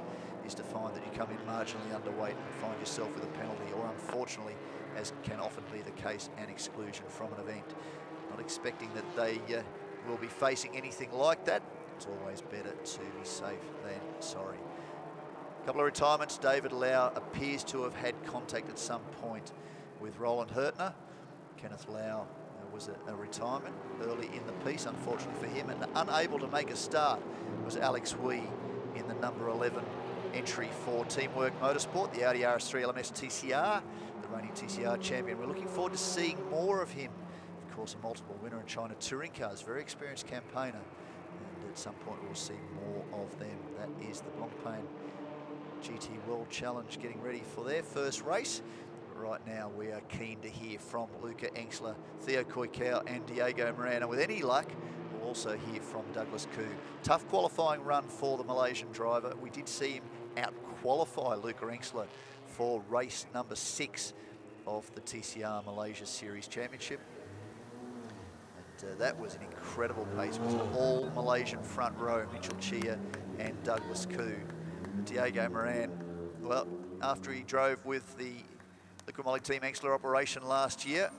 is to find that you come in marginally underweight and find yourself with a penalty, or unfortunately, as can often be the case, an exclusion from an event. Not expecting that they will be facing anything like that. It's always better to be safe than sorry. A couple of retirements. David Lau appears to have had contact at some point with Roland Hurtner. Kenneth Lau was a retirement early in the piece, unfortunately for him, and unable to make a start was Alex Wee in the number 11 entry for Teamwork Motorsport, the Audi RS3 LMS TCR, the reigning TCR champion. We're looking forward to seeing more of him. Of course, a multiple winner in China Touring Cars, very experienced campaigner, and at some point we'll see more of them. That is the Blancpain GT World Challenge getting ready for their first race. Right now we are keen to hear from Luca Engstler, Theo Coicao and Diego Moran. And with any luck, we'll also hear from Douglas Koo. Tough qualifying run for the Malaysian driver. We did see him out-qualify Luca Engstler for race number 6 of the TCR Malaysia Series Championship. And that was an incredible pace. It was an all Malaysian front row, Mitchell Chia and Douglas Koo. Diego Moran, well, after he drove with the Liqui team Engstler operation last year,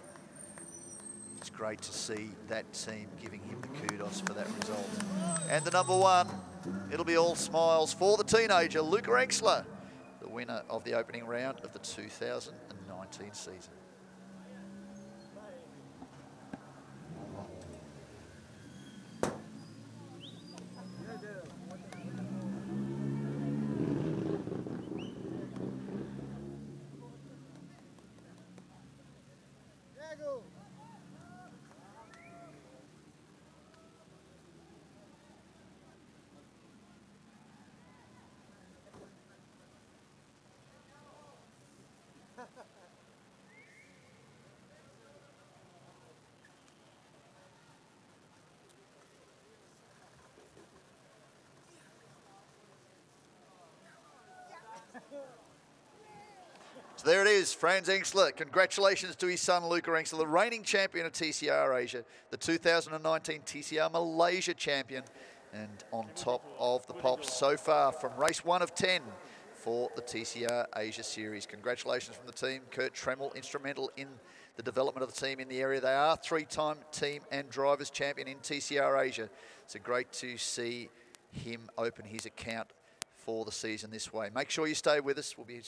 it's great to see that team giving him the kudos for that result. And the number 1, it'll be all smiles for the teenager, Luca Engstler, the winner of the opening round of the 2019 season. So there it is, Franz Engstler. Congratulations to his son, Luca Engstler, the reigning champion of TCR Asia, the 2019 TCR Malaysia champion, and on top of the pops so far from race 1 of 10 for the TCR Asia Series. Congratulations from the team. Kurt Tremmel, instrumental in the development of the team in the area. They are 3-time team and drivers champion in TCR Asia. So great to see him open his account for the season this way. Make sure you stay with us. We'll be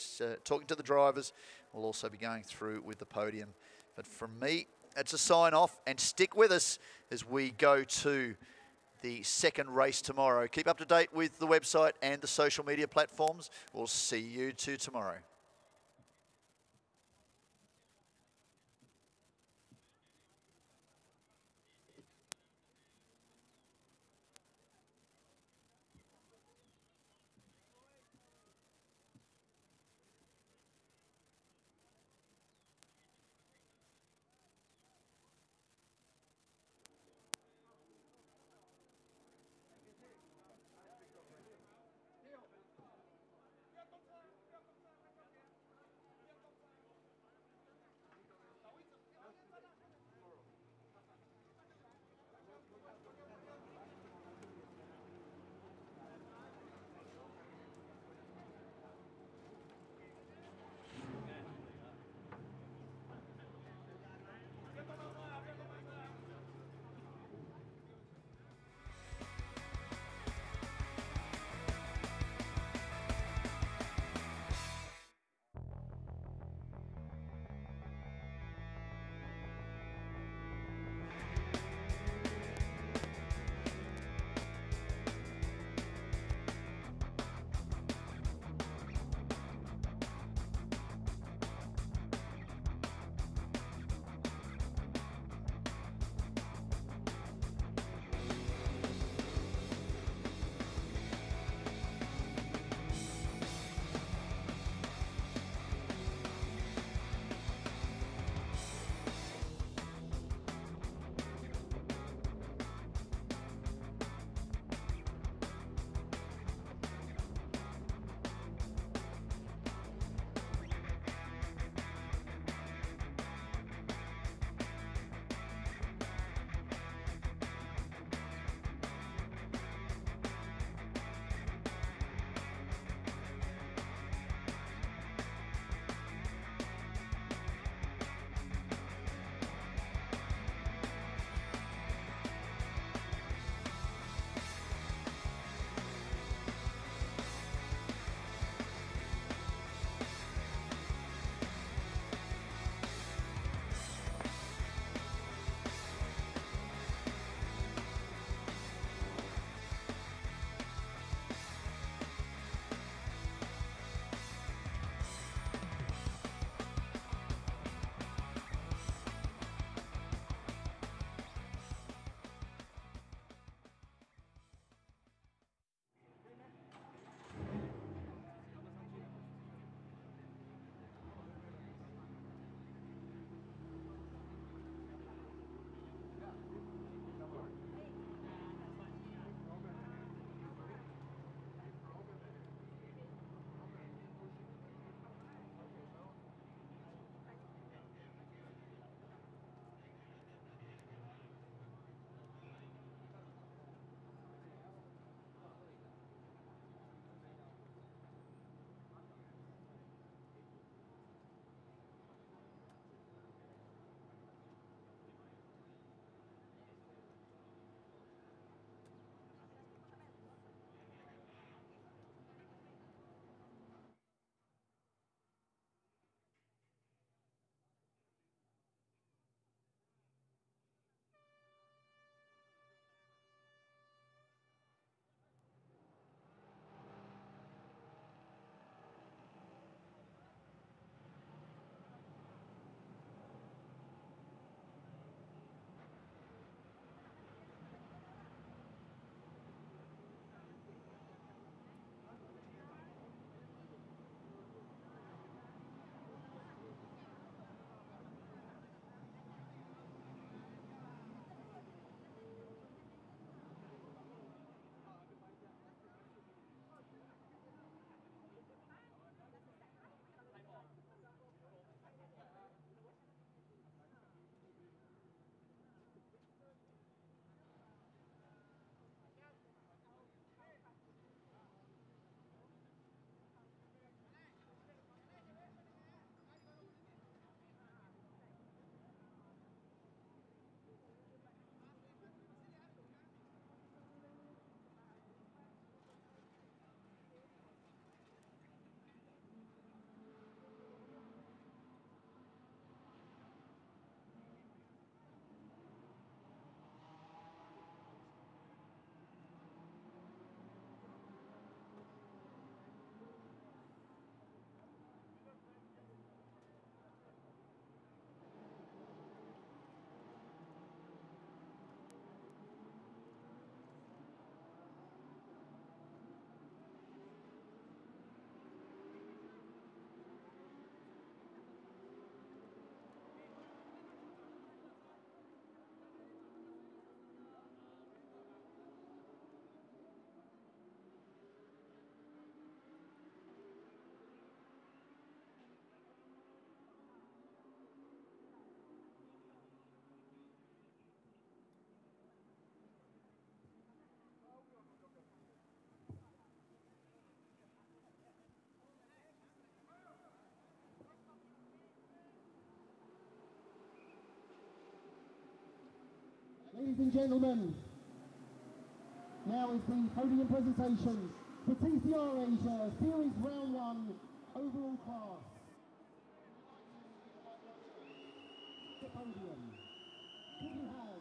talking to the drivers. We'll also be going through with the podium. But from me, it's a sign off, and stick with us as we go to the second race tomorrow. Keep up to date with the website and the social media platforms. We'll see you tomorrow. Ladies and gentlemen, now is the podium presentation for TCR Asia Series Round 1 overall class. The podium. Could you have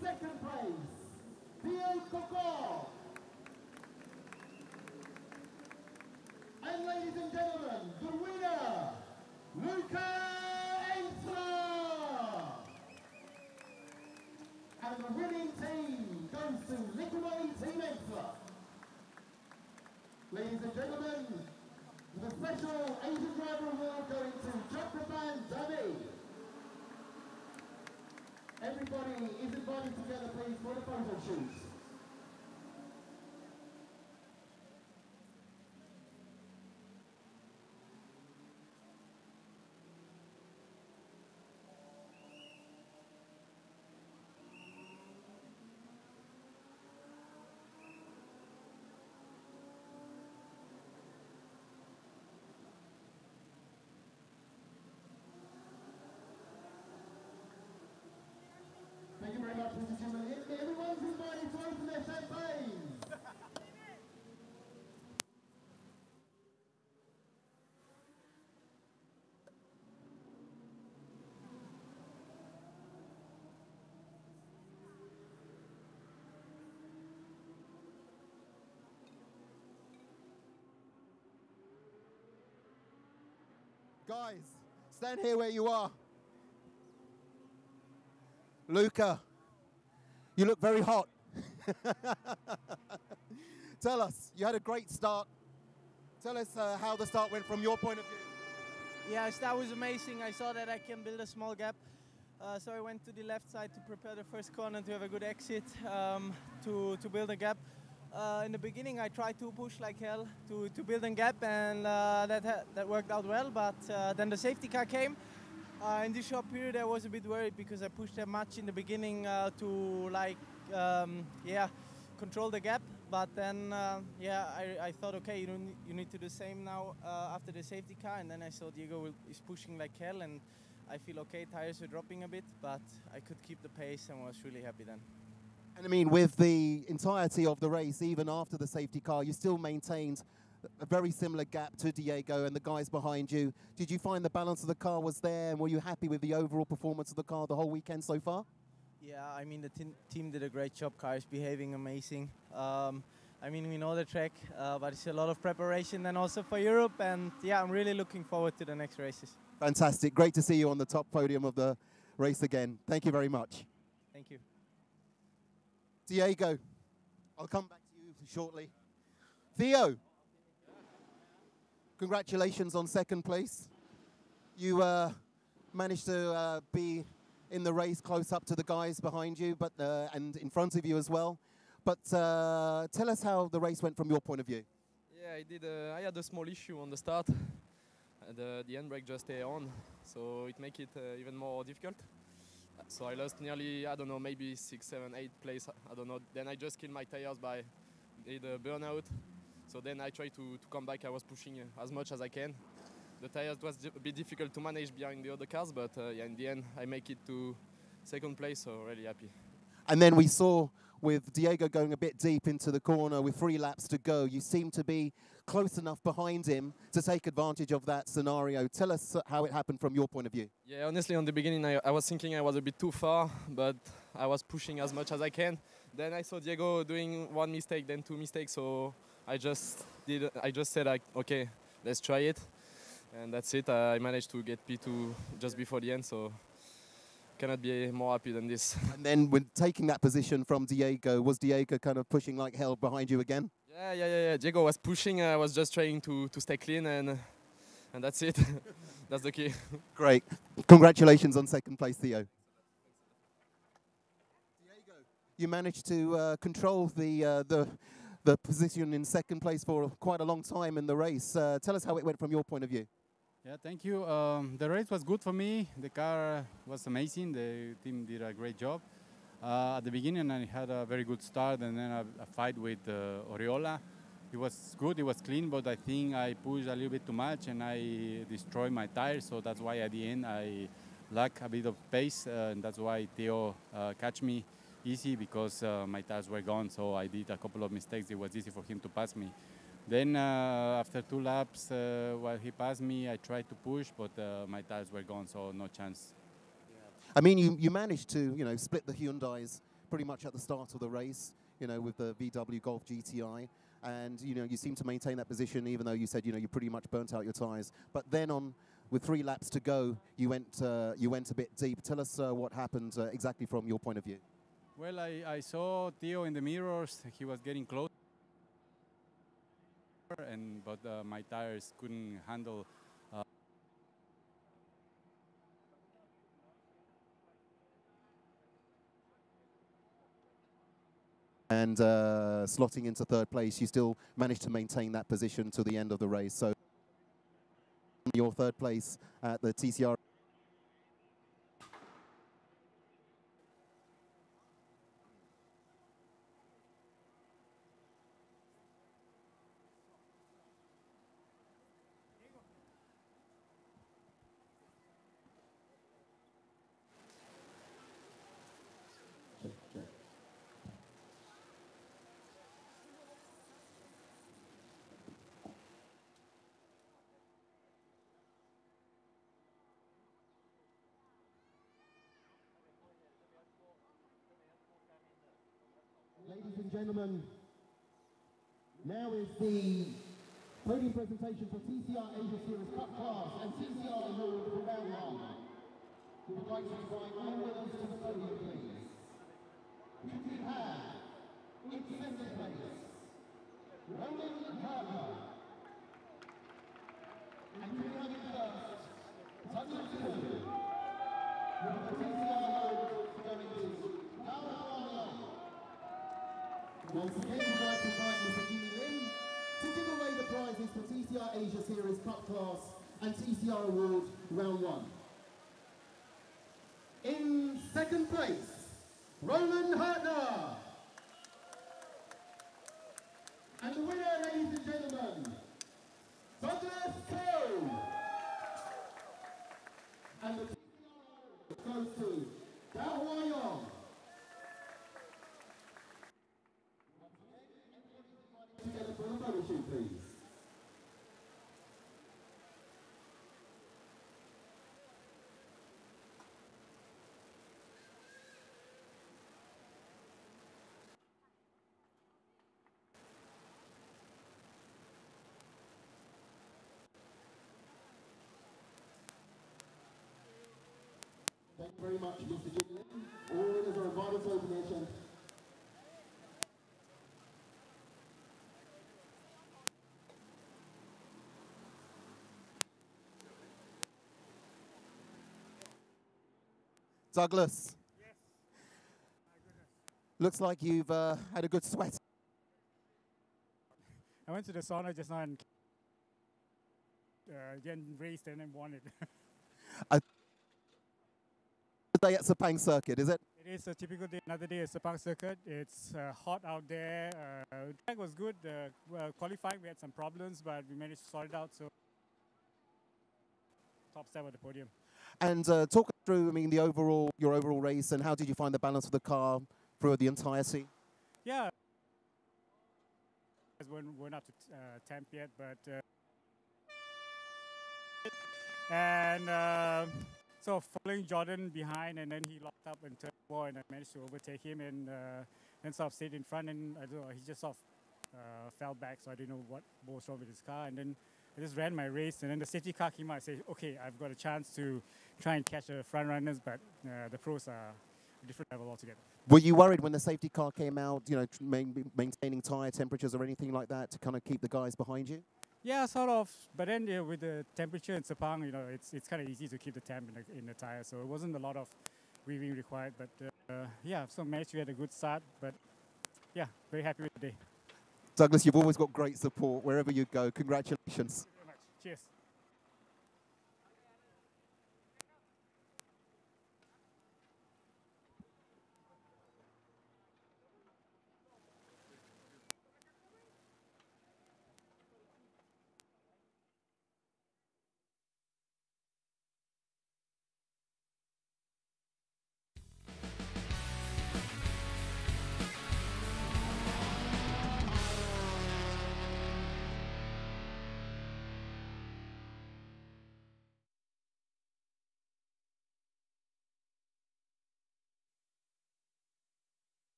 second place, Coco. And ladies and gentlemen, the winner, Luca Ensler. And the winning team goes to Liquidity Team Ensler. Ladies and gentlemen, the special Asian Driver Award going to Chakrapan Dami. Everybody is invited together, please, for the photo shoots. Thank you very much, Mr. Chairman. Everyone's invited to open their champagnes. Guys, stand here where you are. Luca, you look very hot. Tell us, you had a great start. Tell us how the start went from your point of view. Yeah, that was amazing. I saw that I can build a small gap. So I went to the left side to prepare the first corner to have a good exit, to build a gap. In the beginning, I tried to push like hell to build a gap, and that worked out well. But then the safety car came. In this short period, I was a bit worried because I pushed that much in the beginning to control the gap. But then, I thought, okay, you need to do the same now after the safety car. And then I saw Diego is pushing like hell, and I feel okay. Tires were dropping a bit, but I could keep the pace and was really happy then. And I mean, with the entirety of the race, even after the safety car, you still maintained a very similar gap to Diego and the guys behind you. Did you find the balance of the car was there, and were you happy with the overall performance of the car the whole weekend so far? Yeah, I mean, the team did a great job. Car is behaving amazing. I mean, we know the track, but it's a lot of preparation and also for Europe. And yeah, I'm really looking forward to the next races. Fantastic. Great to see you on the top podium of the race again. Thank you very much. Thank you. Diego, I'll come back to you shortly. Theo, congratulations on second place. You managed to be in the race close up to the guys behind you, but and in front of you as well. But tell us how the race went from your point of view. Yeah, I had a small issue on the start. The handbrake just stayed on, so it makes it even more difficult. So I lost nearly, I don't know, maybe 6, 7, 8 place, I don't know. Then I just killed my tires by the burnout. So then I tried to come back. I was pushing as much as I can. The tires was a bit difficult to manage behind the other cars, but yeah, in the end I make it to second place, so really happy. And then we saw with Diego going a bit deep into the corner with 3 laps to go, you seem to be close enough behind him to take advantage of that scenario. Tell us how it happened from your point of view. Yeah, honestly, on the beginning, I was thinking I was a bit too far, but I was pushing as much as I can. Then I saw Diego doing 1 mistake, then 2 mistakes, so I just said, like, okay, let's try it. And that's it. I managed to get P2 just before the end, so cannot be more happy than this. And then when taking that position from Diego, was Diego kind of pushing like hell behind you again? Yeah. Diego was pushing. I was just trying to stay clean, and that's it. That's the key. Great. Congratulations on second place, Theo. Diego, you managed to control the position in second place for quite a long time in the race. Tell us how it went from your point of view. Yeah, thank you. The race was good for me. The car was amazing. The team did a great job. At the beginning, I had a very good start, and then a fight with Oriola. It was good, it was clean, but I think I pushed a little bit too much, and I destroyed my tires. So that's why at the end I lacked a bit of pace, and that's why Theo catch me easy, because my tires were gone. So I did a couple of mistakes. It was easy for him to pass me. Then after 2 laps, while he passed me, I tried to push, but my tires were gone, so no chance. I mean, you managed to, split the Hyundais pretty much at the start of the race, with the VW Golf GTI. And, you seem to maintain that position, even though you said, you pretty much burnt out your tires. But then with 3 laps to go, you went a bit deep. Tell us what happened exactly from your point of view. Well, I saw Theo in the mirrors. He was getting close. But my tires couldn't handle. And slotting into third place, you still managed to maintain that position to the end of the race. So your third place at the TCR. Ladies and gentlemen, now is the podium presentation for TCR Asia Series Cup Class and TCR Award for round 1. We would like to invite all winners to the podium, please. We have, in second place, Roland Harper. And we have in first, Douglas Two. With the TCR Award going to once again, we'd like to invite Mr. Jimmy Lin to give away the prizes for TCR Asia Series Cup Class and TCR Award Round 1. In second place, Roland Hartner. And the winner, ladies and gentlemen, Douglas Coe. And the TCR Award goes to Dao Huayong. Together for the photo shoot, please. Thank you very much, Mr. Jim. All winners are invited to open their chest. Douglas. Yes. My goodness. Looks like you've had a good sweat. I went to the sauna just now and getting raced and then won it. Day at Sepang Circuit, is it? It is a typical day. Another day at Sepang Circuit. It's hot out there. Track was good. Well, qualifying we had some problems, but we managed to sort it out. So top 7 at the podium. And talk us through, I mean, your overall race, and how did you find the balance of the car through the entirety? Yeah. We're not to temp yet, but so following Jordan behind, and then he locked up in turn 4, and I managed to overtake him and sort of stayed in front, and I don't know, he just sort of fell back, so I didn't know what was wrong with his car. And then I just ran my race, and then the safety car came out. I said, okay, I've got a chance to try and catch the front runners, but the pros are a different level altogether. Were you worried when the safety car came out, you know, maintaining tyre temperatures or anything like that to kind of keep the guys behind you? Yeah, sort of. But then with the temperature in Sepang, you know, it's kind of easy to keep the temp in the tire. So it wasn't a lot of weaving required. But yeah, so managed to get a good start. But yeah, very happy with the day. Douglas, you've always got great support wherever you go. Congratulations. Thank you very much. Cheers.